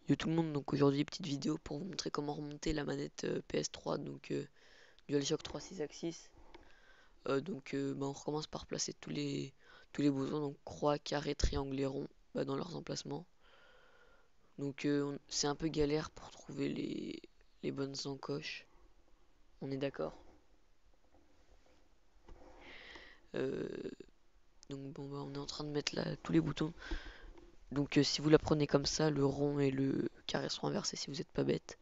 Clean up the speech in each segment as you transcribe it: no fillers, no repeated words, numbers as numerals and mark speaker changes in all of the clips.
Speaker 1: Yo tout le monde, donc aujourd'hui petite vidéo pour vous montrer comment remonter la manette PS3, donc DualShock 3 6 axis. On recommence par placer tous les boutons, donc croix, carré, triangle et rond, dans leurs emplacements. C'est un peu galère pour trouver les bonnes encoches, on est d'accord. Euh, on est en train de mettre là tous les boutons. Si vous la prenez comme ça, le rond et le carré seront inversés si vous n'êtes pas bête.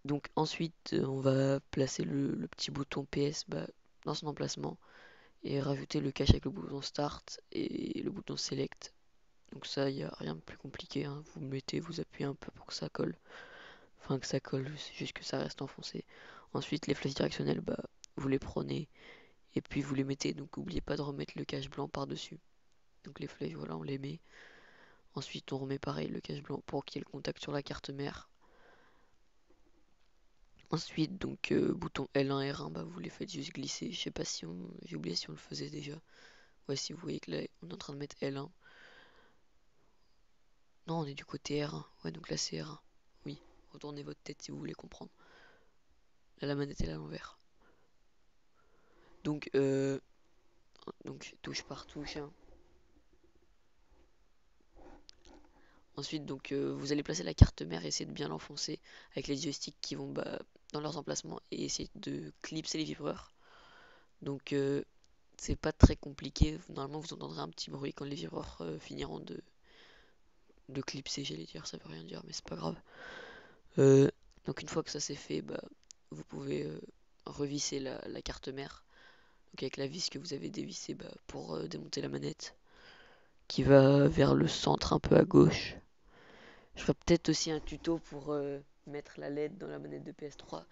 Speaker 1: Donc ensuite, on va placer le petit bouton PS dans son emplacement et rajouter le cache avec le bouton Start et le bouton Select. Donc ça, il n'y a rien de plus compliqué, hein. Vous mettez, vous appuyez un peu pour que ça colle. Enfin que ça colle, c'est juste que ça reste enfoncé. Ensuite, les flèches directionnelles, vous les prenez et puis vous les mettez. Donc n'oubliez pas de remettre le cache blanc par-dessus. Donc les flèches, voilà, on les met. Ensuite, on remet pareil le cache blanc pour qu'il y ait le contact sur la carte mère. Ensuite, bouton L1, R1, vous les faites juste glisser. Je sais pas si on. J'ai oublié si on le faisait déjà. Ouais, si vous voyez que là, on est en train de mettre L1. Non, on est du côté R1. Ouais, donc là, c'est R1. Oui, retournez votre tête si vous voulez comprendre. Là, la manette est à l'envers. Donc, euh, touche par touche, hein. Ensuite, vous allez placer la carte mère et essayer de bien l'enfoncer avec les joysticks qui vont dans leurs emplacements et essayer de clipser les vibreurs. Donc, euh, c'est pas très compliqué. Normalement, vous entendrez un petit bruit quand les vibreurs finiront de clipser, j'allais dire, ça veut rien dire, mais c'est pas grave. Donc une fois que ça c'est fait, vous pouvez revisser la carte mère. Donc avec la vis que vous avez dévissée pour démonter la manette, qui va vers le centre un peu à gauche. Je ferai peut-être aussi un tuto pour mettre la LED dans la manette de PS3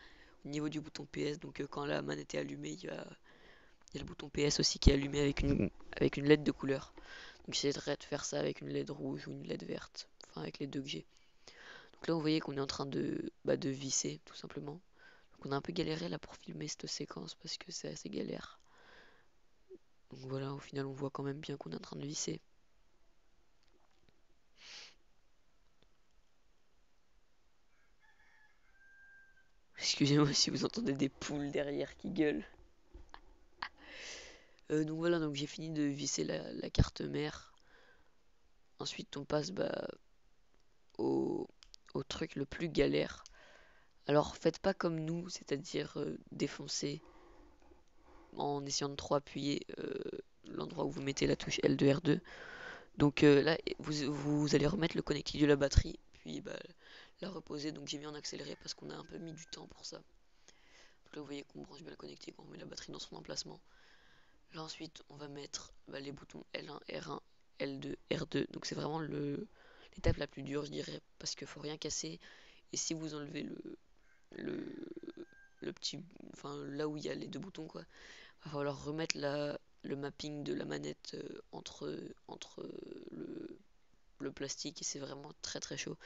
Speaker 1: au niveau du bouton PS. Quand la manette est allumée, il y a le bouton PS aussi qui est allumé avec une LED de couleur. Donc j'essaierai de faire ça avec une LED rouge ou une LED verte, enfin avec les deux que j'ai. Donc là, vous voyez qu'on est en train de visser, tout simplement. Donc on a un peu galéré là pour filmer cette séquence parce que c'est assez galère. Donc voilà, au final, on voit quand même bien qu'on est en train de visser. Excusez-moi si vous entendez des poules derrière qui gueulent. Donc j'ai fini de visser la carte mère. Ensuite, on passe au, au truc le plus galère. Alors, faites pas comme nous, c'est-à-dire défoncer en essayant de trop appuyer l'endroit où vous mettez la touche L2, R2. Là, vous allez remettre le connectique de la batterie, puis la reposer. Donc j'ai mis en accéléré parce qu'on a un peu mis du temps pour ça. Donc là, vous voyez qu'on branche bien le connectique, on met la batterie dans son emplacement. Là, ensuite, on va mettre les boutons L1, R1, L2, R2. Donc c'est vraiment l'étape la plus dure, je dirais, parce qu'il faut rien casser. Et si vous enlevez le, le petit, enfin là où il y a les deux boutons, quoi, va falloir remettre le mapping de la manette entre le plastique et c'est vraiment très très chaud.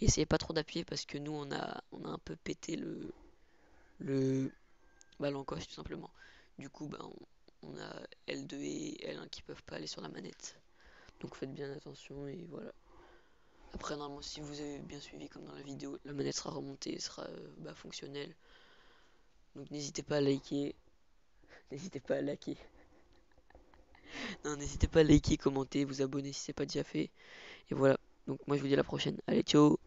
Speaker 1: Et essayez pas trop d'appuyer parce que nous on a un peu pété le l'encoche tout simplement. Du coup on a L2 et L1 qui peuvent pas aller sur la manette. Donc faites bien attention et voilà. Après normalement si vous avez bien suivi comme dans la vidéo, la manette sera remontée, sera fonctionnelle. Donc n'hésitez pas à liker, n'hésitez pas à liker. Non, n'hésitez pas à liker, commenter, vous abonner si c'est pas déjà fait. Et voilà. Donc moi je vous dis à la prochaine. Allez, ciao.